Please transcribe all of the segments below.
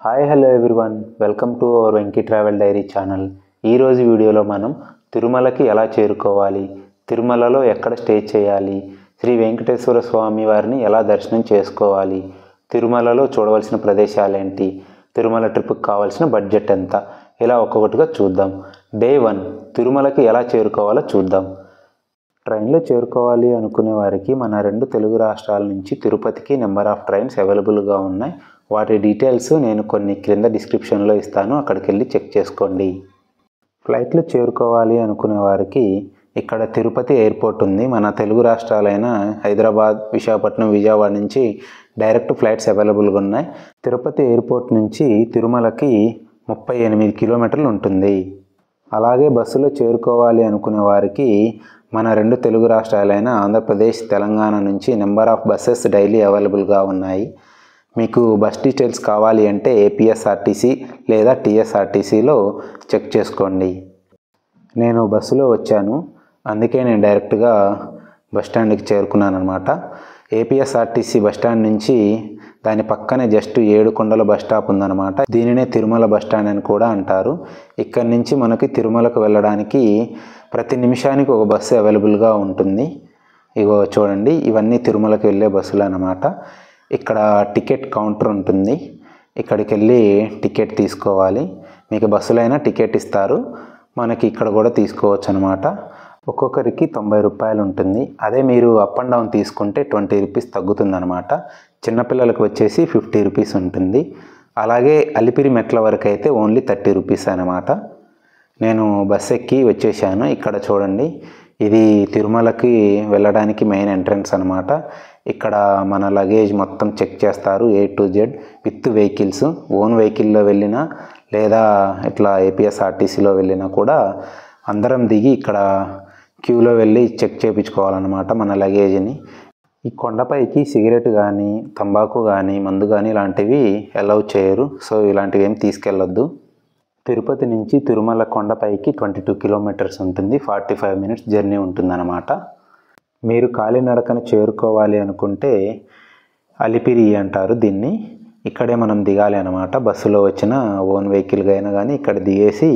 Hi hello everyone, welcome to our Venky travel dairy channel. ఈరోజు వీడియోలో మనం తిరుమలకి ఎలా చేరుకోవాలి, తిరుమలలో ఎక్కడ స్టే చేయాలి, శ్రీ వెంకటేశ్వర స్వామి వారిని ఎలా దర్శనం చేసుకోవాలి, తిరుమలలో చూడవలసిన ప్రదేశాలేంటి, తిరుమల ట్రిప్కి కావాల్సిన బడ్జెట్ ఎంత, ఇలా ఒక్కొక్కటిగా చూద్దాం. డే 1 తిరుమలకి ఎలా చేరుకోవాలో చూద్దాం. ట్రైన్లో చేరుకోవాలి అనుకునే వారికి మన 2 తెలుగు రాష్ట్రాల నుంచి తిరుపతికి నెంబర్ ఆఫ్ ట్రైన్స్ అవైలబుల్గా ఉన్నాయి. వాటి డీటెయిల్స్ నేను కొన్ని క్రింద డిస్క్రిప్షన్లో ఇస్తాను, అక్కడికి వెళ్ళి చెక్ చేసుకోండి. ఫ్లైట్లో చేరుకోవాలి అనుకునే వారికి ఇక్కడ తిరుపతి ఎయిర్పోర్ట్ ఉంది. మన తెలుగు రాష్ట్రాలైన హైదరాబాద్, విశాఖపట్నం, విజయవాడ నుంచి డైరెక్ట్ ఫ్లైట్స్ అవైలబుల్గా ఉన్నాయి. తిరుపతి ఎయిర్పోర్ట్ నుంచి తిరుమలకి 38 కిలోమీటర్లు ఉంటుంది. అలాగే బస్సులో చేరుకోవాలి అనుకునే వారికి మన 2 తెలుగు రాష్ట్రాలైన ఆంధ్రప్రదేశ్, తెలంగాణ నుంచి నెంబర్ ఆఫ్ బస్సెస్ డైలీ అవైలబుల్గా ఉన్నాయి. మీకు బస్ డీటెయిల్స్ కావాలి అంటే ఏపీఎస్ఆర్టీసీ లేదా టీఎస్ఆర్టీసీలో చెక్ చేసుకోండి. నేను బస్సులో వచ్చాను, అందుకే నేను డైరెక్ట్గా బస్టాండ్కి చేరుకున్నాను అనమాట. ఏపీఎస్ఆర్టీసీ బస్టాండ్ నుంచి దాని పక్కనే జస్ట్ ఏడుకొండల బస్ స్టాప్ ఉందన్నమాట. దీనినే తిరుమల బస్టాండ్ అని కూడా అంటారు. ఇక్కడి నుంచి మనకి తిరుమలకు వెళ్ళడానికి ప్రతి నిమిషానికి ఒక బస్సు అవైలబుల్గా ఉంటుంది. ఇగో చూడండి, ఇవన్నీ తిరుమలకి వెళ్ళే బస్సులు అన్నమాట. ఇక్కడ టికెట్ కౌంటర్ ఉంటుంది, ఇక్కడికి వెళ్ళి టికెట్ తీసుకోవాలి. మీకు బస్సులైనా టికెట్ ఇస్తారు, మనకి ఇక్కడ కూడా తీసుకోవచ్చు అనమాట. ఒక్కొక్కరికి 90 రూపాయలు ఉంటుంది. అదే మీరు అప్ అండ్ డౌన్ తీసుకుంటే 20 రూపీస్ తగ్గుతుంది అనమాట. చిన్నపిల్లలకు వచ్చేసి 50 రూపీస్ ఉంటుంది. అలాగే అలిపిరి మెట్ల వరకు అయితే ఓన్లీ 30 రూపీస్ అనమాట. నేను బస్ ఎక్కి వచ్చేసాను. ఇక్కడ చూడండి, ఇది తిరుమలకి వెళ్ళడానికి మెయిన్ ఎంట్రన్స్ అనమాట. ఇక్కడ మన లగేజ్ మొత్తం చెక్ చేస్తారు, A to Z with vehicles. Own వెహికల్లో వెళ్ళినా లేదా ఇట్లా ఏపీఎస్ఆర్టీసీలో వెళ్ళినా కూడా అందరం దిగి ఇక్కడ క్యూలో వెళ్ళి చెక్ చేయించుకోవాలన్నమాట మన లగేజ్ని. ఈ కొండపైకి సిగరెట్ కానీ, తంబాకు కానీ, మందు కానీ ఇలాంటివి అలౌ చేయరు. సో ఇలాంటివి ఏం తీసుకెళ్ళొద్దు. తిరుపతి నుంచి తిరుమల కొండపైకి 22 కిలోమీటర్స్ ఉంటుంది. 45 మినిట్స్ జర్నీ ఉంటుందన్నమాట. మీరు కాలినడకన చేరుకోవాలి అనుకుంటే అలిపిరి అంటారు దీన్ని. ఇక్కడే మనం దిగాలి అనమాట. బస్సులో వచ్చిన ఓన్ వెహికల్గా అయినా కానీ ఇక్కడ దిగేసి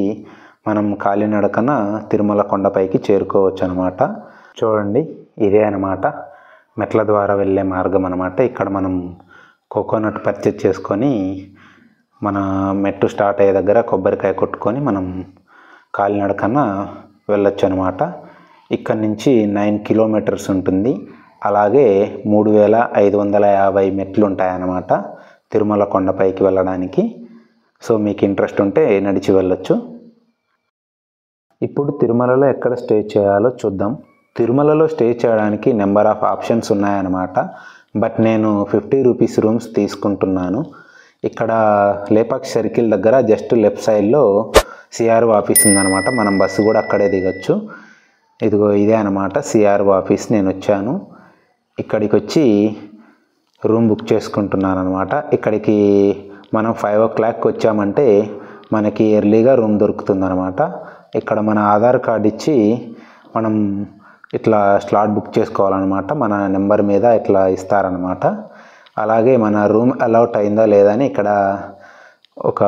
మనం కాలినడకన తిరుమల కొండపైకి చేరుకోవచ్చు అనమాట. చూడండి, ఇదే అనమాట మెట్ల ద్వారా వెళ్ళే మార్గం అనమాట. ఇక్కడ మనం కోకోనట్ పర్చేజ్ చేసుకొని మన మెట్టు స్టార్ట్ అయ్యే దగ్గర కొబ్బరికాయ కొట్టుకొని మనం కాలినడకన వెళ్ళొచ్చు అనమాట. ఇక్కడ నుంచి 9 కిలోమీటర్స్ ఉంటుంది. అలాగే 3550 మెట్లు ఉంటాయన్నమాట తిరుమల కొండపైకి వెళ్ళడానికి. సో మీకు ఇంట్రెస్ట్ ఉంటే నడిచి వెళ్ళొచ్చు. ఇప్పుడు తిరుమలలో ఎక్కడ స్టే చేయాలో చూద్దాం. తిరుమలలో స్టే చేయడానికి నెంబర్ ఆఫ్ ఆప్షన్స్ ఉన్నాయన్నమాట. బట్ నేను 50 రూపీస్ రూమ్స్ తీసుకుంటున్నాను. ఇక్కడ లేపాక్షి సర్కిల్ దగ్గర జస్ట్ లెఫ్ట్ సైడ్లో సిఆర్ఓ ఆఫీస్ ఉందన్నమాట. మనం బస్సు కూడా అక్కడే దిగొచ్చు. ఇదిగో ఇదే అనమాట సిఆర్ఓ ఆఫీస్. నేను వచ్చాను, ఇక్కడికి వచ్చి రూమ్ బుక్ చేసుకుంటున్నాను అనమాట. ఇక్కడికి మనం 5 o'clock వచ్చామంటే మనకి ఎర్లీగా రూమ్ దొరుకుతుంది అనమాట. ఇక్కడ మన ఆధార్ కార్డ్ ఇచ్చి మనం ఇట్లా స్లాట్ బుక్ చేసుకోవాలన్నమాట. మన నెంబర్ మీద ఇట్లా ఇస్తారనమాట. అలాగే మన రూమ్ అలౌట్ అయిందా లేదా అని ఇక్కడ ఒక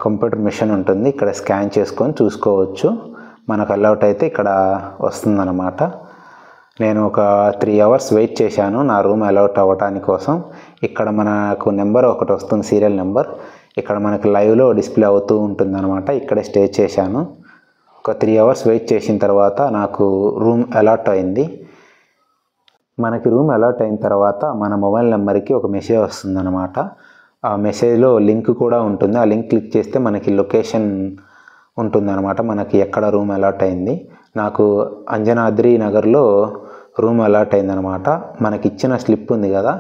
కంప్యూటర్ మిషన్ ఉంటుంది, ఇక్కడ స్కాన్ చేసుకొని చూసుకోవచ్చు. మనకు అలౌట్ అయితే ఇక్కడ వస్తుందన్నమాట. నేను ఒక 3 hours వెయిట్ చేశాను నా రూమ్ అలౌట్ అవ్వటానికి కోసం. ఇక్కడ మనకు నెంబర్ ఒకటి వస్తుంది, సీరియల్ నెంబర్. ఇక్కడ మనకు లైవ్లో డిస్ప్లే అవుతూ ఉంటుందన్నమాట. ఇక్కడే స్టే చేశాను. ఒక 3 hours వెయిట్ చేసిన తర్వాత నాకు రూమ్ అలాట్ అయింది. మనకి రూమ్ అలాట్ అయిన తర్వాత మన మొబైల్ నెంబర్కి ఒక మెసేజ్ వస్తుందన్నమాట. ఆ మెసేజ్లో లింక్ కూడా ఉంటుంది. ఆ లింక్ క్లిక్ చేస్తే మనకి లొకేషన్ ఉంటుందన్నమాట, మనకి ఎక్కడ రూమ్ అలాట్ అయింది. నాకు అంజనాద్రి నగర్లో రూమ్ అలాట్ అయిందనమాట. మనకి ఇచ్చిన స్లిప్ ఉంది కదా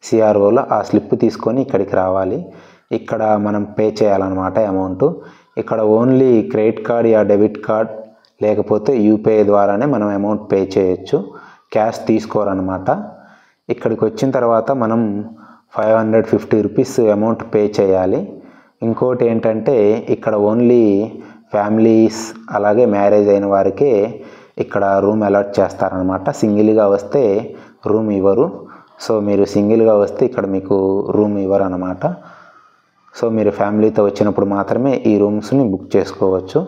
సిఆర్ఓలో, ఆ స్లిప్ తీసుకొని ఇక్కడికి రావాలి. ఇక్కడ మనం పే చేయాలన్నమాట అమౌంట్. ఇక్కడ only credit card yeah debit card లేకపోతే యూపీఐ ద్వారానే మనం అమౌంట్ పే చేయొచ్చు, క్యాష్ తీసుకోరనమాట. ఇక్కడికి వచ్చిన తర్వాత మనం 550 రూపీస్ అమౌంట్ పే చేయాలి. ఇంకోటి ఏంటంటే ఇక్కడ ఓన్లీ ఫ్యామిలీస్ అలాగే మ్యారేజ్ అయిన వారికే ఇక్కడ రూమ్ అలాట్ చేస్తారనమాట. సింగిల్గా వస్తే రూమ్ ఇవ్వరు. సో మీరు సింగిల్గా వస్తే ఇక్కడ మీకు రూమ్ ఇవ్వరు అనమాట. సో మీరు ఫ్యామిలీతో వచ్చినప్పుడు మాత్రమే ఈ రూమ్స్ని బుక్ చేసుకోవచ్చు.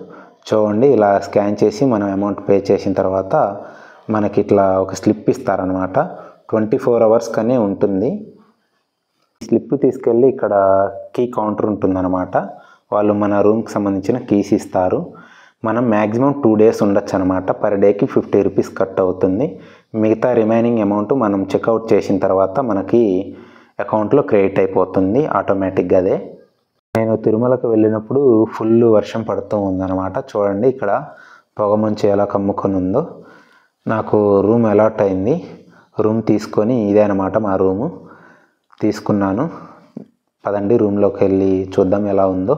చూడండి, ఇలా స్కాన్ చేసి మనం అమౌంట్ పే చేసిన తర్వాత మనకి ఇట్లా ఒక స్లిప్ ఇస్తారనమాట. 24 hours కనే ఉంటుంది. స్లిప్ తీసుకెళ్ళి ఇక్కడ కీ కౌంటర్ ఉంటుందన్నమాట. వాళ్ళు మన రూమ్కి సంబంధించిన కీస్ ఇస్తారు. మనం మ్యాక్సిమం 2 days ఉండొచ్చు అనమాట. పర్ డేకి 50 rupees కట్ అవుతుంది. మిగతా రిమైనింగ్ అమౌంట్ మనం చెక్అవుట్ చేసిన తర్వాత మనకి అకౌంట్లో క్రెడిట్ అయిపోతుంది ఆటోమేటిక్గా. అదే నేను తిరుమలకు వెళ్ళినప్పుడు ఫుల్ వర్షం పడుతూ ఉందన్నమాట. చూడండి ఇక్కడ పొగమంచు ఎలా కమ్ముకొని ఉందో. నాకు రూమ్ అలాట్ అయింది. రూమ్ తీసుకొని ఇదే అనమాట మా రూము తీసుకున్నాను. పదండి రూమ్లోకి వెళ్ళి చూద్దాం ఎలా ఉందో.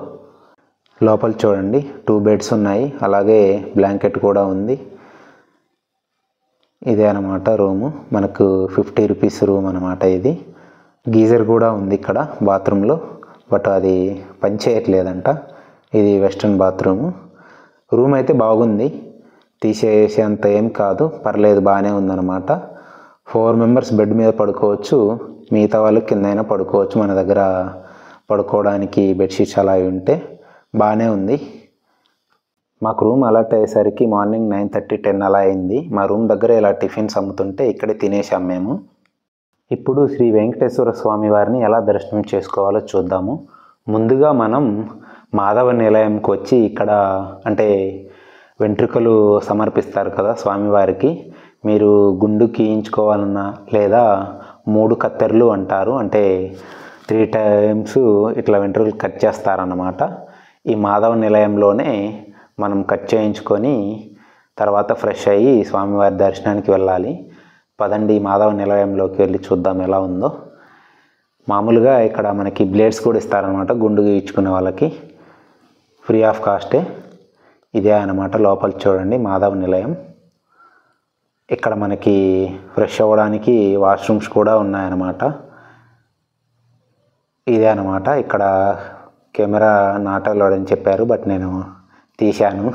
లోపల చూడండి 2 beds ఉన్నాయి, అలాగే బ్లాంకెట్ కూడా ఉంది. ఇదే అనమాట రూము. మనకు 50 rupees రూమ్ అనమాట ఇది. గీజర్ కూడా ఉంది ఇక్కడ బాత్రూంలో, బట్ అది పని చేయట్లేదంట. ఇది వెస్ట్రన్ బాత్రూము. రూమ్ అయితే బాగుంది, తీసేసేంత ఏం కాదు, పర్లేదు, బాగానే ఉందన్నమాట. 4 members బెడ్ మీద పడుకోవచ్చు, మిగతా వాళ్ళు కింద అయినా పడుకోవచ్చు. మన దగ్గర పడుకోవడానికి బెడ్షీట్స్ అలా ఉంటే బాగానే ఉంది. మాకు రూమ్ అలాట్ అయ్యేసరికి మార్నింగ్ 9:30, 10 అలా అయింది. మా రూమ్ దగ్గర ఇలా టిఫిన్స్ అమ్ముతుంటే ఇక్కడే తినేసాం మేము. ఇప్పుడు శ్రీ వెంకటేశ్వర స్వామి వారిని ఎలా దర్శనం చేసుకోవాలో చూద్దాము. ముందుగా మనం మాధవ నిలయంకి వచ్చి ఇక్కడ అంటే వెంట్రుకలు సమర్పిస్తారు కదా స్వామివారికి. మీరు గుండు గీయించుకోవాలన్నా లేదా 3 కత్తెరలు అంటారు, అంటే 3 times ఇట్లా వెంట్రుకలు కట్ చేస్తారన్నమాట. ఈ మాధవ నిలయంలోనే మనం కట్ చేయించుకొని తర్వాత ఫ్రెష్ అయ్యి స్వామివారి దర్శనానికి వెళ్ళాలి. పదండి మాధవ నిలయంలోకి వెళ్ళి చూద్దాం ఎలా ఉందో. మామూలుగా ఇక్కడ మనకి బ్లేడ్స్ కూడా ఇస్తారనమాట గుండు గీయించుకునే వాళ్ళకి, ఫ్రీ ఆఫ్ కాస్టే. ఇదే అనమాట లోపల చూడండి మాధవ నిలయం. ఇక్కడ మనకి ఫ్రెష్ అవ్వడానికి వాష్రూమ్స్ కూడా ఉన్నాయన్నమాట. ఇదే అనమాట. ఇక్కడ కెమెరా నాట్ అలౌడ్ అని చెప్పారు, బట్ నేను తీశాను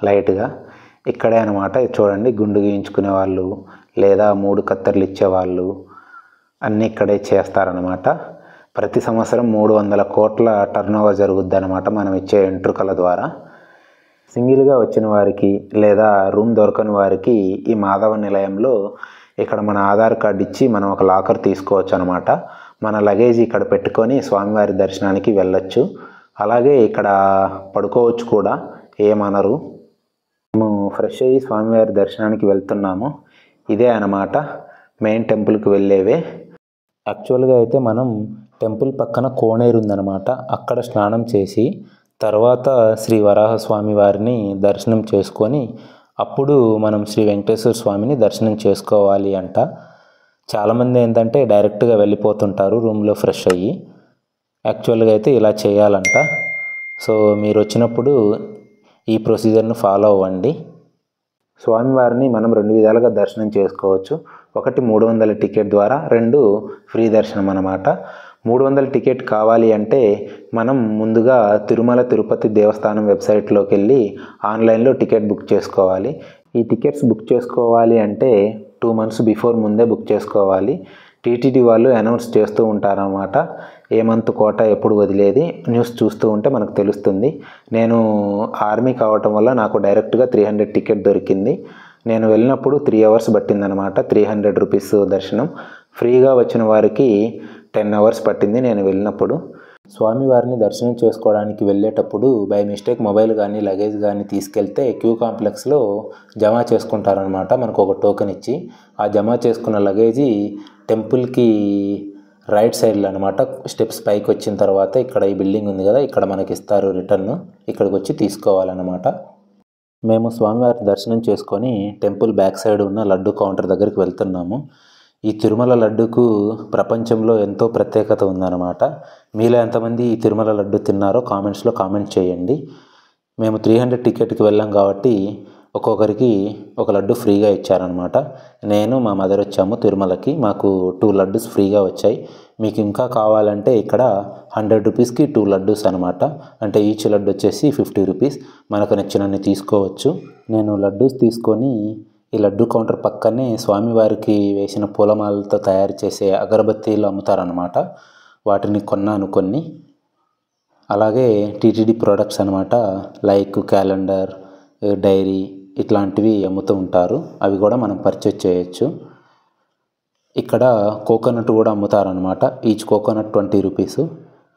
లైట్గా. ఇక్కడే అనమాట. చూడండి గుండు గీయించుకునే వాళ్ళు లేదా 3 కత్తెరలు ఇచ్చేవాళ్ళు అన్నీ ఇక్కడే చేస్తారనమాట. ప్రతి సంవత్సరం 300 కోట్ల టర్నోవర్ జరుగుద్ది అనమాట మనం ఇచ్చే వెంట్రుకల ద్వారా. సింగిల్గా వచ్చిన వారికి లేదా రూమ్ దొరకని వారికి ఈ మాధవ నిలయంలో ఇక్కడ మన ఆధార్ కార్డు ఇచ్చి మనం ఒక లాకర్ తీసుకోవచ్చు అనమాట. మన లగేజ్ ఇక్కడ పెట్టుకొని స్వామివారి దర్శనానికి వెళ్ళొచ్చు. అలాగే ఇక్కడ పడుకోవచ్చు కూడా, ఏమనరు. మేము ఫ్రెష్ అయ్యి స్వామివారి దర్శనానికి వెళ్తున్నాము. ఇదే అన్నమాట మెయిన్ టెంపుల్కి వెళ్ళేవే. యాక్చువల్గా అయితే మనం టెంపుల్ పక్కన కోనేరు ఉందన్నమాట. అక్కడ స్నానం చేసి తర్వాత శ్రీ వరాహస్వామి వారిని దర్శనం చేసుకొని అప్పుడు మనం శ్రీ వెంకటేశ్వర స్వామిని దర్శనం చేసుకోవాలి అంట. చాలామంది ఏంటంటే డైరెక్ట్గా వెళ్ళిపోతుంటారు రూమ్లో ఫ్రెష్ అయ్యి. యాక్చువల్గా అయితే ఇలా చేయాలంట. సో మీరు వచ్చినప్పుడు ఈ ప్రొసీజర్ను ఫాలో అవ్వండి. స్వామివారిని మనం 2 విధాలుగా దర్శనం చేసుకోవచ్చు. ఒకటి 300 టికెట్ ద్వారా, 2 ఫ్రీ దర్శనం అన్నమాట. 300 టికెట్ కావాలి అంటే మనం ముందుగా తిరుమల తిరుపతి దేవస్థానం వెబ్సైట్లోకి వెళ్ళి ఆన్లైన్లో టికెట్ బుక్ చేసుకోవాలి. ఈ టికెట్స్ బుక్ చేసుకోవాలి అంటే 2 months బిఫోర్ ముందే బుక్ చేసుకోవాలి. టీటీడీ వాళ్ళు అనౌన్స్ చేస్తూ ఉంటారన్నమాట ఏ మంత్ కోట ఎప్పుడు వదిలేది. న్యూస్ చూస్తూ ఉంటే మనకు తెలుస్తుంది. నేను ఆర్మీ కావటం వల్ల నాకు డైరెక్ట్గా 300 టికెట్ దొరికింది. నేను వెళ్ళినప్పుడు 3 hours పట్టిందనమాట. 300 rupees దర్శనం. ఫ్రీగా వచ్చిన వారికి 10 hours పట్టింది నేను వెళ్ళినప్పుడు. స్వామివారిని దర్శనం చేసుకోవడానికి వెళ్ళేటప్పుడు బై మిస్టేక్ మొబైల్ కానీ లగేజ్ కానీ తీసుకెళ్తే క్యూ కాంప్లెక్స్లో జమ చేసుకుంటారనమాట. మనకు ఒక టోకెన్ ఇచ్చి ఆ జమ చేసుకున్న లగేజీ టెంపుల్కి రైట్ సైడ్లో అనమాట. స్టెప్స్ పైకి వచ్చిన తర్వాత ఇక్కడ ఈ బిల్డింగ్ ఉంది కదా, ఇక్కడ మనకి ఇస్తారు రిటర్న్. ఇక్కడికి వచ్చి తీసుకోవాలన్నమాట. మేము స్వామివారి దర్శనం చేసుకొని టెంపుల్ బ్యాక్ సైడ్ ఉన్న లడ్డు కౌంటర్ దగ్గరికి వెళ్తున్నాము. ఈ తిరుమల లడ్డుకు ప్రపంచంలో ఎంతో ప్రత్యేకత ఉందన్నమాట. మీలో ఎంతమంది ఈ తిరుమల లడ్డు తిన్నారో కామెంట్స్లో కామెంట్ చేయండి. మేము 300 టికెట్కి వెళ్ళాం కాబట్టి ఒక్కొక్కరికి ఒక లడ్డు ఫ్రీగా ఇచ్చారనమాట. నేను మా మదర్ వచ్చాము తిరుమలకి. మాకు 2 లడ్డూస్ ఫ్రీగా వచ్చాయి. మీకు ఇంకా కావాలంటే ఇక్కడ 100 రూపీస్కి 2 లడ్డూస్ అనమాట. అంటే ఈచ్ లడ్డు వచ్చేసి 50 రూపీస్. మనకు నచ్చినన్ని తీసుకోవచ్చు. నేను లడ్డూస్ తీసుకొని ఈ లడ్డు కౌంటర్ పక్కనే స్వామివారికి వేసిన పూలమాలతో తయారు చేసే అగరబత్తీలు అమ్ముతారనమాట. వాటిని కొన్నాను కొన్ని. అలాగే టీటీడీ ప్రోడక్ట్స్ అనమాట, లైక్ క్యాలెండర్, డైరీ ఇట్లాంటివి అమ్ముతూ ఉంటారు. అవి కూడా మనం పర్చేజ్ చేయొచ్చు. ఇక్కడ కోకోనట్ కూడా అమ్ముతారనమాట. Each coconut 20 rupees.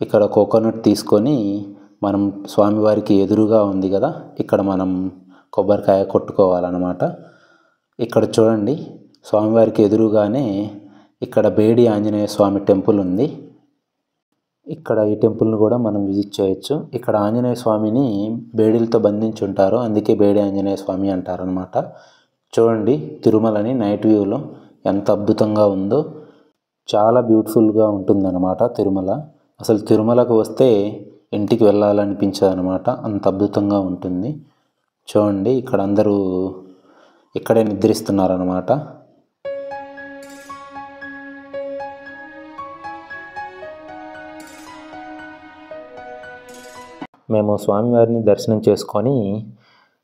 ఇక్కడ కోకోనట్ తీసుకొని మనం స్వామివారికి ఎదురుగా ఉంది కదా, ఇక్కడ మనం కొబ్బరికాయ కొట్టుకోవాలన్నమాట. ఇక్కడ చూడండి, స్వామివారికి ఎదురుగానే ఇక్కడ బేడి ఆంజనేయ స్వామి టెంపుల్ ఉంది. ఇక్కడ ఈ టెంపుల్ని కూడా మనం విజిట్ చేయొచ్చు. ఇక్కడ ఆంజనేయ స్వామిని బేడీలతో బంధించి ఉంటారు, అందుకే బేడి ఆంజనేయ స్వామి అంటారనమాట. చూడండి తిరుమలని నైట్ వ్యూలో ఎంత అద్భుతంగా ఉందో. చాలా బ్యూటిఫుల్గా ఉంటుందన్నమాట తిరుమల. అసలు తిరుమలకు వస్తే ఇంటికి వెళ్ళాలనిపించదు అనమాట, అంత అద్భుతంగా ఉంటుంది. చూడండి ఇక్కడ అందరూ ఇక్కడే నిద్రిస్తున్నారన్నమాట. మేము స్వామివారిని దర్శనం చేసుకొని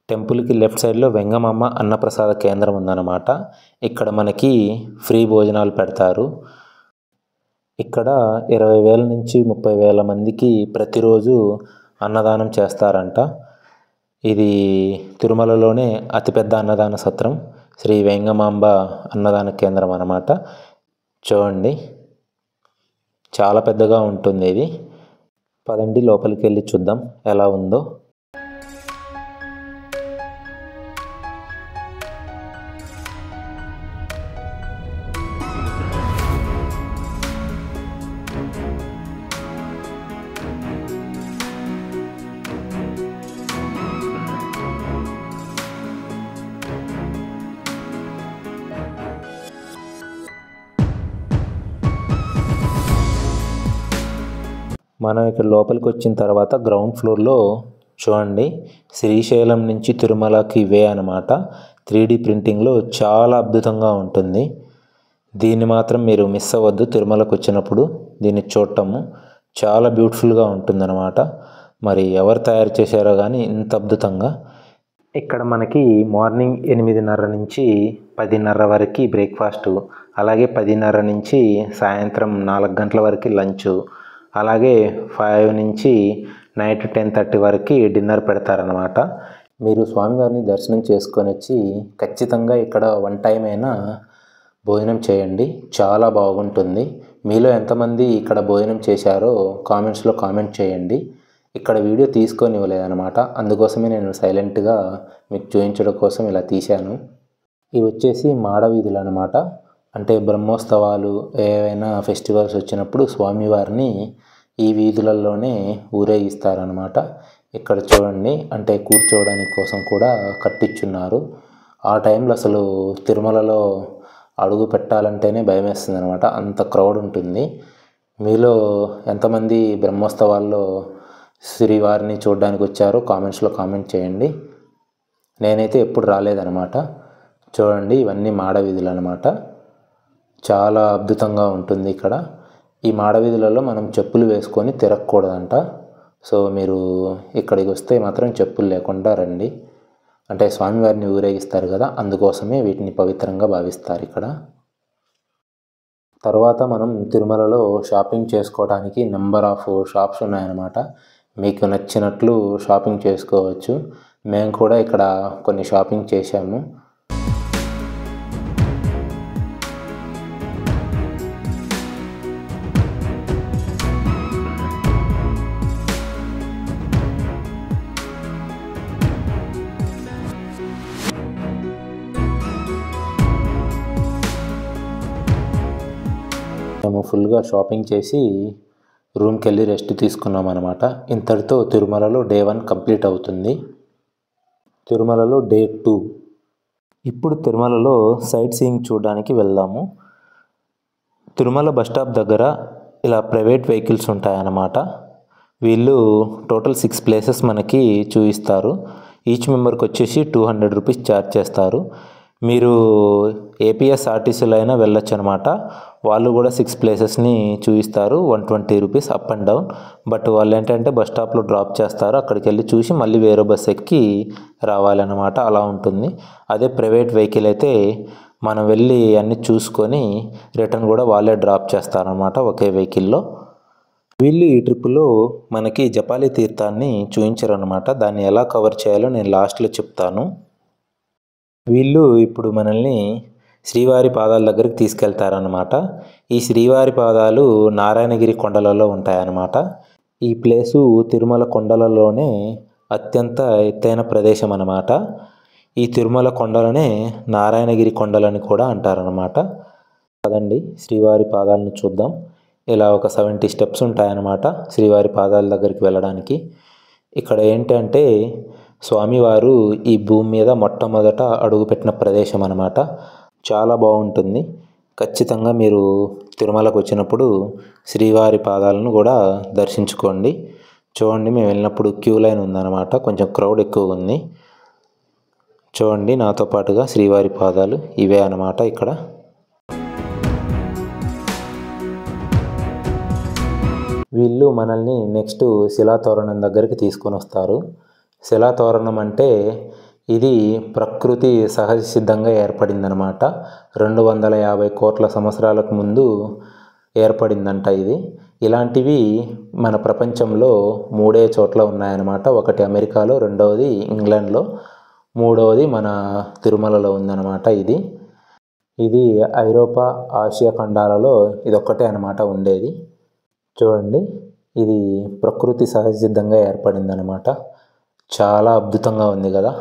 టెంపుల్కి లెఫ్ట్ సైడ్లో వెంగమాంబ అన్నప్రసాద కేంద్రం ఉందన్నమాట. ఇక్కడ మనకి ఫ్రీ భోజనాలు పెడతారు. ఇక్కడ 20,000 నుంచి 30,000 మందికి ప్రతిరోజు అన్నదానం చేస్తారంట. ఇది తిరుమలలోనే అతిపెద్ద అన్నదాన సత్రం, శ్రీ వెంగమాంబ అన్నదాన కేంద్రం అన్నమాట. చూడండి చాలా పెద్దగా ఉంటుంది ఇది. పదండి లోపలికి వెళ్ళి చూద్దాం ఎలా ఉందో. మనం ఇక్కడ లోపలికి వచ్చిన తర్వాత గ్రౌండ్ ఫ్లోర్లో చూడండి, శ్రీశైలం నుంచి తిరుమలకి వే అనమాట. 3D ప్రింటింగ్లో చాలా అద్భుతంగా ఉంటుంది. దీన్ని మాత్రం మీరు మిస్ అవ్వద్దు. తిరుమలకు వచ్చినప్పుడు దీన్ని చూడటము చాలా బ్యూటిఫుల్గా ఉంటుందన్నమాట. మరి ఎవరు తయారు చేశారో కానీ ఇంత అద్భుతంగా. ఇక్కడ మనకి మార్నింగ్ 8:30 నుంచి 10:30 వరకు బ్రేక్ఫాస్టు, అలాగే 10:30 నుంచి సాయంత్రం 4 గంటల వరకు లంచు, అలాగే 5 నుంచి నైట్ 10:30 వరకు డిన్నర్ పెడతారనమాట. మీరు స్వామివారిని దర్శనం చేసుకొని వచ్చి ఖచ్చితంగా ఇక్కడ 1 టైం అయినా భోజనం చేయండి, చాలా బాగుంటుంది. మీలో ఎంతమంది ఇక్కడ భోజనం చేశారో కామెంట్స్లో కామెంట్ చేయండి. ఇక్కడ వీడియో తీసుకొని ఇవ్వలేదన్నమాట, అందుకోసమే నేను సైలెంట్గా మీకు చూపించడం కోసం ఇలా తీశాను. ఇవి వచ్చేసి మాడవీధులు అనమాట. అంటే బ్రహ్మోత్సవాలు ఏవైనా ఫెస్టివల్స్ వచ్చినప్పుడు స్వామివారిని ఈ వీధులలోనే ఊరేగిస్తారనమాట. ఇక్కడ చూడండి, అంటే కూర్చోవడానికి కోసం కూడా కట్టించున్నారు. ఆ టైంలో అసలు తిరుమలలో అడుగు పెట్టాలంటేనే భయం వేస్తుంది అనమాట, అంత క్రౌడ్ ఉంటుంది. మీలో ఎంతమంది బ్రహ్మోత్సవాల్లో శ్రీవారిని చూడడానికి వచ్చారో కామెంట్స్లో కామెంట్ చేయండి. నేనైతే ఎప్పుడు రాలేదనమాట. చూడండి ఇవన్నీ మాడవీధులు అనమాట, చాలా అద్భుతంగా ఉంటుంది ఇక్కడ. ఈ మాడవీధులలో మనం చెప్పులు వేసుకొని తిరగకూడదంట. సో మీరు ఇక్కడికి వస్తే మాత్రం చెప్పులు లేకుండా రండి. అంటే స్వామివారిని ఊరేగిస్తారు కదా, అందుకోసమే వీటిని పవిత్రంగా భావిస్తారు ఇక్కడ. తర్వాత మనం తిరుమలలో షాపింగ్ చేసుకోవడానికి నెంబర్ ఆఫ్ షాప్స్ ఉన్నాయన్నమాట. మీకు నచ్చినట్లు షాపింగ్ చేసుకోవచ్చు. మేము కూడా ఇక్కడ కొన్ని షాపింగ్ చేశాము. మేము ఫుల్గా షాపింగ్ చేసి రూమ్కి వెళ్ళి రెస్ట్ తీసుకున్నాం అనమాట. ఇంతటితో తిరుమలలో డే 1 కంప్లీట్ అవుతుంది. తిరుమలలో డే 2. ఇప్పుడు తిరుమలలో సైట్ సీయింగ్ చూడడానికి వెళ్దాము. తిరుమల బస్ స్టాప్ దగ్గర ఇలా ప్రైవేట్ వెహికల్స్ ఉంటాయన్నమాట. వీళ్ళు టోటల్ 6 ప్లేసెస్ మనకి చూపిస్తారు. ఈచ్ మెంబర్కి వచ్చేసి 200 రూపీస్ ఛార్జ్ చేస్తారు. మీరు ఏపీఎస్ఆర్టీసీలో అయినా వెళ్ళొచ్చు అనమాట. వాళ్ళు కూడా 6 ప్లేసెస్ని చూపిస్తారు, 120 rupees up and down. But వాళ్ళు ఏంటంటే బస్ స్టాప్లో డ్రాప్ చేస్తారు, అక్కడికి వెళ్ళి చూసి మళ్ళీ వేరే బస్ ఎక్కి రావాలన్నమాట, అలా ఉంటుంది. అదే ప్రైవేట్ వెహికల్ అయితే మనం వెళ్ళి అన్నీ చూసుకొని రిటర్న్ కూడా వాళ్ళే డ్రాప్ చేస్తారనమాట ఒకే వెహికల్లో. వీళ్ళు ఈ ట్రిప్లో మనకి జపాలి తీర్థాన్ని చూపించారనమాట. దాన్ని ఎలా కవర్ చేయాలో నేను లాస్ట్లో చెప్తాను. వీళ్ళు ఇప్పుడు మనల్ని శ్రీవారి పాదాల దగ్గరికి తీసుకెళ్తారనమాట. ఈ శ్రీవారి పాదాలు నారాయణగిరి కొండలలో ఉంటాయన్నమాట. ఈ ప్లేసు తిరుమల కొండలలోనే అత్యంత ఎత్తైన ప్రదేశం అన్నమాట. ఈ తిరుమల కొండలనే నారాయణగిరి కొండలని కూడా అంటారనమాట. కదండి శ్రీవారి పాదాలను చూద్దాం. ఇలా ఒక 70 స్టెప్స్ ఉంటాయన్నమాట శ్రీవారి పాదాల దగ్గరికి వెళ్ళడానికి. ఇక్కడ ఏంటంటే స్వామివారు ఈ భూమి మీద మొట్టమొదట అడుగుపెట్టిన ప్రదేశం అన్నమాట. చాలా బాగుంటుంది. ఖచ్చితంగా మీరు తిరుమలకు వచ్చినప్పుడు శ్రీవారి పాదాలను కూడా దర్శించుకోండి. చూడండి, మేము వెళ్ళినప్పుడు క్యూ లైన్ ఉందన్నమాట. కొంచెం క్రౌడ్ ఎక్కువ ఉంది. చూడండి, నాతో పాటుగా శ్రీవారి పాదాలు ఇవే అన్నమాట. ఇక్కడ వీళ్ళు మనల్ని నెక్స్ట్ శిలాతోరణం దగ్గరికి తీసుకొని వస్తారు. శిలాతోరణం అంటే ఇది ప్రకృతి సహజ సిద్ధంగా ఏర్పడిందనమాట. 250 కోట్ల సంవత్సరాలకు ముందు ఏర్పడిందంట ఇది. ఇలాంటివి మన ప్రపంచంలో 3 చోట్ల ఉన్నాయన్నమాట. ఒకటి అమెరికాలో, రెండవది ఇంగ్లాండ్లో, మూడవది మన తిరుమలలో ఉందన్నమాట. ఇది ఐరోపా, ఆసియా ఖండాలలో ఇదొక్కటే అనమాట ఉండేది. చూడండి, ఇది ప్రకృతి సహజ సిద్ధంగా ఏర్పడిందనమాట. చాలా అద్భుతంగా ఉంది కదా.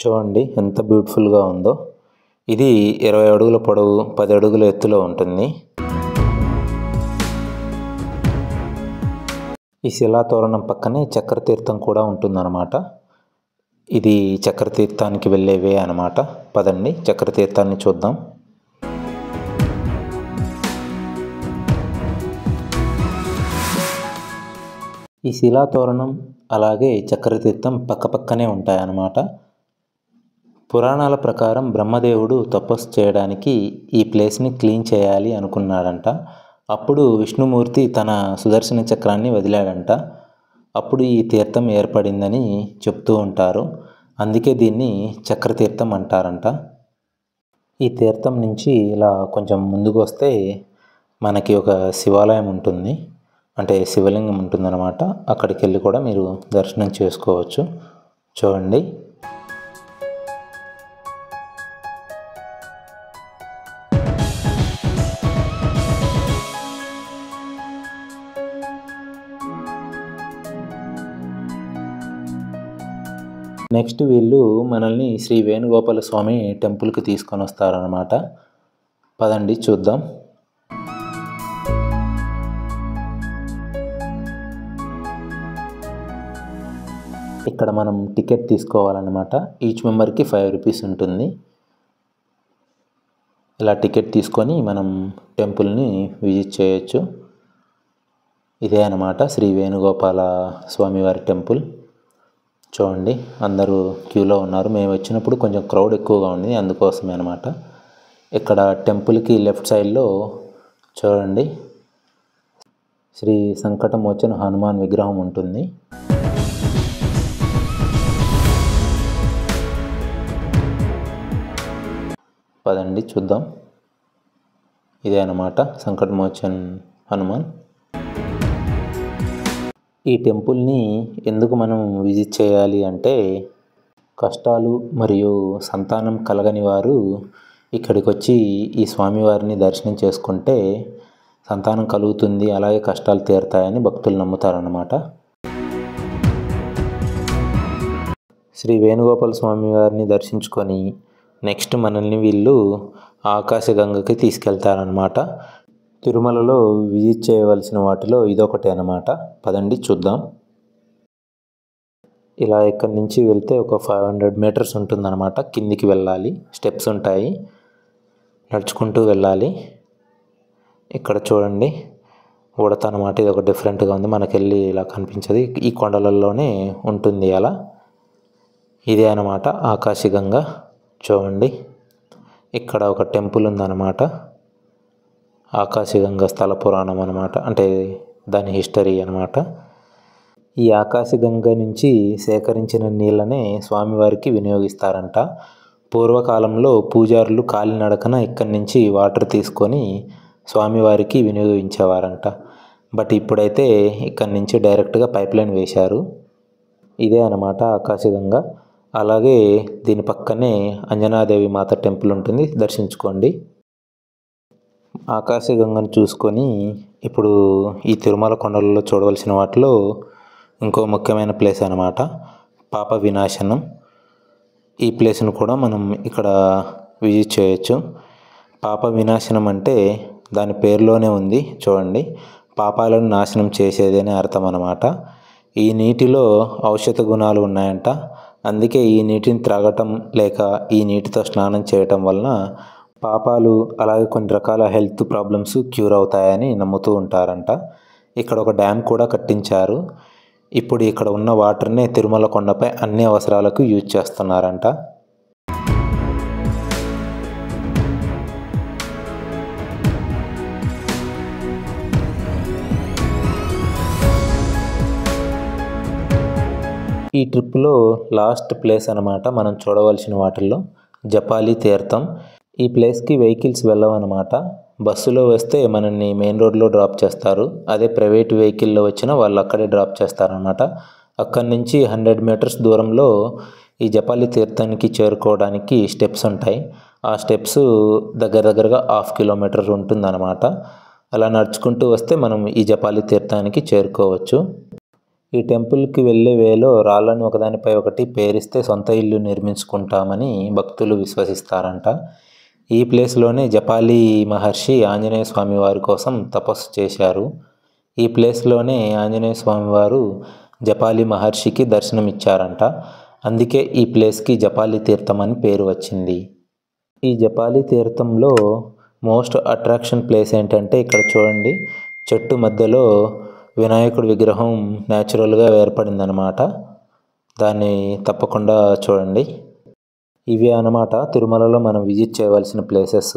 చూడండి ఎంత బ్యూటిఫుల్గా ఉందో. ఇది 20 అడుగుల పొడవు, 10 అడుగుల ఎత్తులో ఉంటుంది. ఈ శిలాతోరణం పక్కనే చక్రతీర్థం కూడా ఉంటుందన్నమాట. ఇది చక్రతీర్థానికి వెళ్ళేవే అన్నమాట. పదండి చక్రతీర్థాన్ని చూద్దాం. ఈ శిలాతోరణం అలాగే చక్రతీర్థం పక్కపక్కనే ఉంటాయన్నమాట. పురాణాల ప్రకారం బ్రహ్మదేవుడు తపస్సు చేయడానికి ఈ ప్లేస్ని క్లీన్ చేయాలి అనుకున్నాడంట. అప్పుడు విష్ణుమూర్తి తన సుదర్శన చక్రాన్ని వదిలాడంట. అప్పుడు ఈ తీర్థం ఏర్పడిందని చెప్తూ ఉంటారు. అందుకే దీన్ని చక్రతీర్థం అంటారంట. ఈ తీర్థం నుంచి ఇలా కొంచెం ముందుకు వస్తే మనకి ఒక శివాలయం ఉంటుంది, అంటే శివలింగం ఉంటుందన్నమాట. అక్కడికి వెళ్ళి కూడా మీరు దర్శనం చేసుకోవచ్చు. చూడండి, నెక్స్ట్ వీళ్ళు మనల్ని శ్రీ వేణుగోపాల స్వామి టెంపుల్కి తీసుకొని వస్తారనమాట. పదండి చూద్దాం. ఇక్కడ మనం టికెట్ తీసుకోవాలన్నమాట. ఈచ్ మెంబర్కి 5 రూపీస్ ఉంటుంది. ఇలా టికెట్ తీసుకొని మనం టెంపుల్ని విజిట్ చేయొచ్చు. ఇదే అన్నమాట శ్రీ వేణుగోపాల స్వామివారి టెంపుల్. చూడండి, అందరూ క్యూలో ఉన్నారు. మేము వచ్చినప్పుడు కొంచెం క్రౌడ్ ఎక్కువగా ఉంది, అందుకోసమే అన్నమాట. ఇక్కడ టెంపుల్కి లెఫ్ట్ సైడ్లో చూడండి శ్రీ సంకటమోచన హనుమాన్ విగ్రహం ఉంటుంది. పదండి చూద్దాం. ఇదే అన్నమాట సంకటమోచన్ హనుమాన్. ఈ టెంపుల్ని ఎందుకు మనం విజిట్ చేయాలి అంటే, కష్టాలు మరియు సంతానం కలగని వారు ఇక్కడికి వచ్చి ఈ స్వామివారిని దర్శనం చేసుకుంటే సంతానం కలుగుతుంది, అలాగే కష్టాలు తీరుతాయని భక్తులు నమ్ముతారన్నమాట. శ్రీ వేణుగోపాల స్వామివారిని దర్శించుకొని నెక్స్ట్ మనల్ని వీళ్ళు ఆకాశగంగకి తీసుకెళ్తారనమాట. తిరుమలలో విజిట్ చేయవలసిన వాటిలో ఇదొకటే అన్నమాట. పదండి చూద్దాం. ఇలా ఇక్కడి నుంచి వెళ్తే ఒక 500 మీటర్స్ ఉంటుందన్నమాట. కిందికి వెళ్ళాలి, స్టెప్స్ ఉంటాయి, నడుచుకుంటూ వెళ్ళాలి. ఇక్కడ చూడండి ఉడత అన్నమాట. ఇది ఒక డిఫరెంట్గా ఉంది, మనకెళ్ళి ఇలా కనిపించదు, ఈ కొండలలోనే ఉంటుంది అలా. ఇదే అన్నమాట ఆకాశగంగ. చూడండి, ఇక్కడ ఒక టెంపుల్ ఉందన్నమాట. ఆకాశగంగ స్థల పురాణం అన్నమాట, అంటే దాని హిస్టరీ అన్నమాట. ఈ ఆకాశగంగ నుంచి సేకరించిన నీళ్ళనే స్వామివారికి వినియోగిస్తారంట. పూర్వకాలంలో పూజారులు కాలినడకన ఇక్కడి నుంచి వాటర్ తీసుకొని స్వామివారికి వినియోగించేవారంట. బట్ ఇప్పుడైతే ఇక్కడ నుంచి డైరెక్ట్గా పైప్ లైన్ వేశారు. ఇదే అన్నమాట ఆకాశగంగా. అలాగే దీని పక్కనే అంజనాదేవి మాత టెంపుల్ ఉంటుంది, దర్శించుకోండి. ఆకాశగంగను చూసుకొని ఇప్పుడు ఈ తిరుమల కొండలలో చూడవలసిన వాటిలో ఇంకో ముఖ్యమైన ప్లేస్ అన్నమాట పాప వినాశనం. ఈ ప్లేస్ను కూడా మనం ఇక్కడ విజిట్ చేయొచ్చు. పాప వినాశనం అంటే దాని పేరులోనే ఉంది చూడండి, పాపాలను నాశనం చేసేది అని అర్థం అన్నమాట. ఈ నీటిలో ఔషధ గుణాలు ఉన్నాయంట. అందుకే ఈ నీటిని త్రాగటం లేక ఈ నీటితో స్నానం చేయటం వలన పాపాలు అలాగే కొన్ని రకాల హెల్త్ ప్రాబ్లమ్స్ క్యూర్ అవుతాయని నమ్ముతూ ఉంటారంట. ఇక్కడ ఒక డ్యామ్ కూడా కట్టించారు. ఇప్పుడు ఇక్కడ ఉన్న వాటర్నే తిరుమల కొండపై అన్ని అవసరాలకు యూజ్ చేస్తున్నారంట. ఈ ట్రిప్లో లాస్ట్ ప్లేస్ అన్నమాట మనం చూడవలసిన వాటిల్లో జపాలి తీర్థం. ఈ ప్లేస్కి వెహికల్స్ వెళ్ళవన్నమాట. బస్సులో వస్తే మనల్ని మెయిన్ రోడ్లో డ్రాప్ చేస్తారు. అదే ప్రైవేట్ వెహికల్లో వచ్చినా వాళ్ళు అక్కడే డ్రాప్ చేస్తారనమాట. అక్కడి నుంచి 100 మీటర్స్ దూరంలో ఈ జపాలి తీర్థానికి చేరుకోవడానికి స్టెప్స్ ఉంటాయి. ఆ స్టెప్స్ దగ్గరగా 1/2 కిలోమీటర్ ఉంటుందన్నమాట. అలా నడుచుకుంటూ వస్తే మనం ఈ జపాలి తీర్థానికి చేరుకోవచ్చు. ఈ టెంపుల్కి వెళ్ళే వేలో రాళ్ళను ఒకదానిపై ఒకటి పేరిస్తే సొంత ఇల్లు నిర్మించుకుంటామని భక్తులు విశ్వసిస్తారంట. ఈ ప్లేస్లోనే జపాలి మహర్షి ఆంజనేయ స్వామి వారి కోసం తపస్సు చేశారు. ఈ ప్లేస్లోనే ఆంజనేయ స్వామి వారు జపాలి మహర్షికి దర్శనమిచ్చారంట. అందుకే ఈ ప్లేస్కి జపాలి తీర్థం అని పేరు వచ్చింది. ఈ జపాలి తీర్థంలో మోస్ట్ అట్రాక్షన్ ప్లేస్ ఏంటంటే ఇక్కడ చూడండి, చెట్టు మధ్యలో వినాయకుడి విగ్రహం న్యాచురల్గా ఏర్పడిందనమాట. దాన్ని తప్పకుండా చూడండి. ఇవి అన్నమాట తిరుమలలో మనం విజిట్ చేయవలసిన ప్లేసెస్.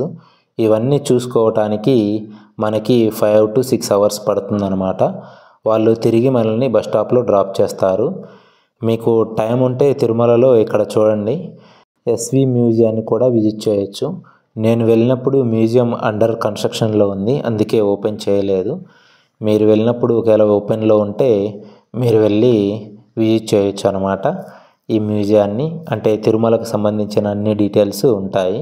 ఇవన్నీ చూసుకోవటానికి మనకి 5 to 6 అవర్స్ పడుతుందన్నమాట. వాళ్ళు తిరిగి మనల్ని బస్ స్టాప్లో డ్రాప్ చేస్తారు. మీకు టైం ఉంటే తిరుమలలో ఇక్కడ చూడండి, ఎస్వి మ్యూజియాన్ని కూడా విజిట్ చేయొచ్చు. నేను వెళ్ళినప్పుడు మ్యూజియం అండర్ కన్స్ట్రక్షన్లో ఉంది, అందుకే ఓపెన్ చేయలేదు. మీరు వెళ్ళినప్పుడు ఒకవేళ ఓపెన్లో ఉంటే మీరు వెళ్ళి విజిట్ చేయొచ్చు అన్నమాట ఈ మ్యూజియాన్ని. అంటే తిరుమలకు సంబంధించిన అన్ని డీటెయిల్స్ ఉంటాయి.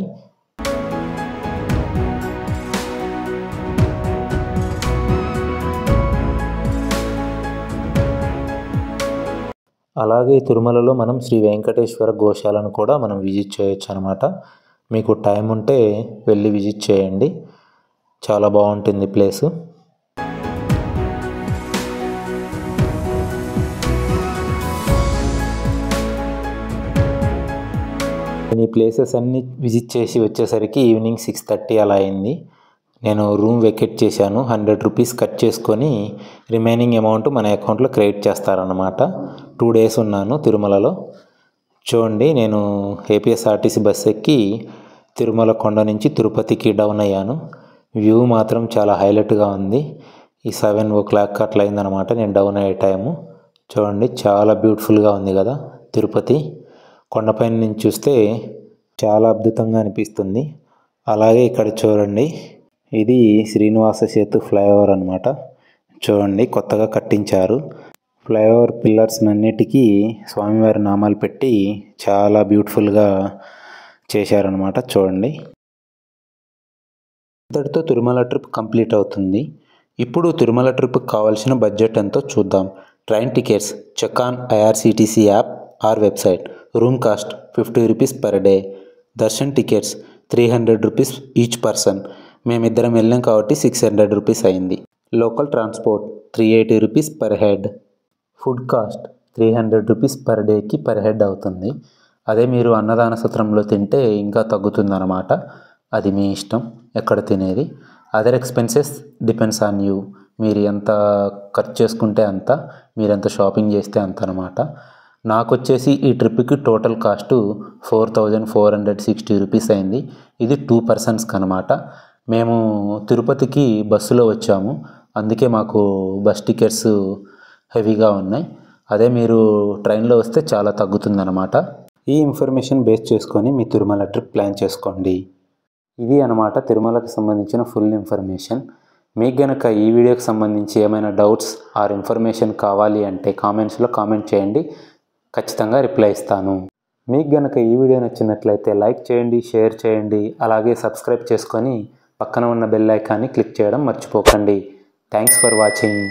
అలాగే తిరుమలలో మనం శ్రీ వెంకటేశ్వర గోశాలను కూడా మనం విజిట్ చేయొచ్చు అనమాట. మీకు టైం ఉంటే వెళ్ళి విజిట్ చేయండి, చాలా బాగుంటుంది ప్లేసు. ఈ ప్లేసెస్ అన్నీ విజిట్ చేసి వచ్చేసరికి ఈవినింగ్ 6:30 అలా అయింది. నేను రూమ్ వెకేట్ చేశాను. 100 రూపీస్ కట్ చేసుకొని రిమైనింగ్ అమౌంట్ మన అకౌంట్లో క్రెడిట్ చేస్తారన్నమాట. 2 days ఉన్నాను తిరుమలలో. చూడండి, నేను ఏపీఎస్ఆర్టీసీ బస్ ఎక్కి తిరుమల కొండ నుంచి తిరుపతికి డౌన్ అయ్యాను. వ్యూ మాత్రం చాలా హైలైట్గా ఉంది. ఈ 7 o'clock అట్లా అయిందనమాట నేను డౌన్ అయ్యే టైము. చూడండి, చాలా బ్యూటిఫుల్గా ఉంది కదా తిరుపతి. కొండపైన నుంచి చూస్తే చాలా అద్భుతంగా అనిపిస్తుంది. అలాగే ఇక్కడ చూడండి, ఇది శ్రీనివాస సేతు ఫ్లైఓవర్ అనమాట. చూడండి, కొత్తగా కట్టించారు. ఫ్లైఓవర్ పిల్లర్స్ అన్నిటికీ స్వామివారి నామాలు పెట్టి చాలా బ్యూటిఫుల్గా చేశారనమాట. చూడండి, ఇంతటితో తిరుమల ట్రిప్ కంప్లీట్ అవుతుంది. ఇప్పుడు తిరుమల ట్రిప్కి కావాల్సిన బడ్జెట్ ఎంతో చూద్దాం. Train tickets check on IRCTC app or website. Room cost 50 rupees per day. Darshan tickets 300 rupees each person. మేమిద్దరం వెళ్ళాం కాబట్టి 600 రూపీస్ అయింది. Local transport 380 rupees per head. Food cost 300 rupees per డేకి పర్ హెడ్ అవుతుంది. అదే మీరు అన్నదాన సత్రంలో తింటే ఇంకా తగ్గుతుందన్నమాట. అది మీ ఇష్టం ఎక్కడ తినేది. Other expenses depends on you. మీరు ఎంత ఖర్చు చేసుకుంటే అంత, మీరు ఎంత షాపింగ్ చేస్తే అంత అనమాట. నాకు వచ్చేసి ఈ ట్రిప్కి టోటల్ కాస్ట్ 4460 రూపీస్ అయింది. ఇది 2 personsకి అనమాట. మేము తిరుపతికి బస్సులో వచ్చాము, అందుకే మాకు బస్ టికెట్స్ హెవీగా ఉన్నాయి. అదే మీరు ట్రైన్లో వస్తే చాలా తగ్గుతుందన్నమాట. ఈ ఇన్ఫర్మేషన్ బేస్ చేసుకొని మీ తిరుమల ట్రిప్ ప్లాన్ చేసుకోండి. ఇది అనమాట తిరుమలకు సంబంధించిన ఫుల్ ఇన్ఫర్మేషన్. మీకు గనక ఈ వీడియోకి సంబంధించి ఏమైనా డౌట్స్ ఆర్ ఇన్ఫర్మేషన్ కావాలి అంటే కామెంట్స్లో కామెంట్ చేయండి, ఖచ్చితంగా రిప్లై ఇస్తాను. మీకు గనక ఈ వీడియో నచ్చినట్లయితే లైక్ చేయండి, షేర్ చేయండి, అలాగే సబ్స్క్రైబ్ చేసుకొని పక్కన ఉన్న బెల్ ఐకాన్ని క్లిక్ చేయడం మర్చిపోకండి. Thanks for watching.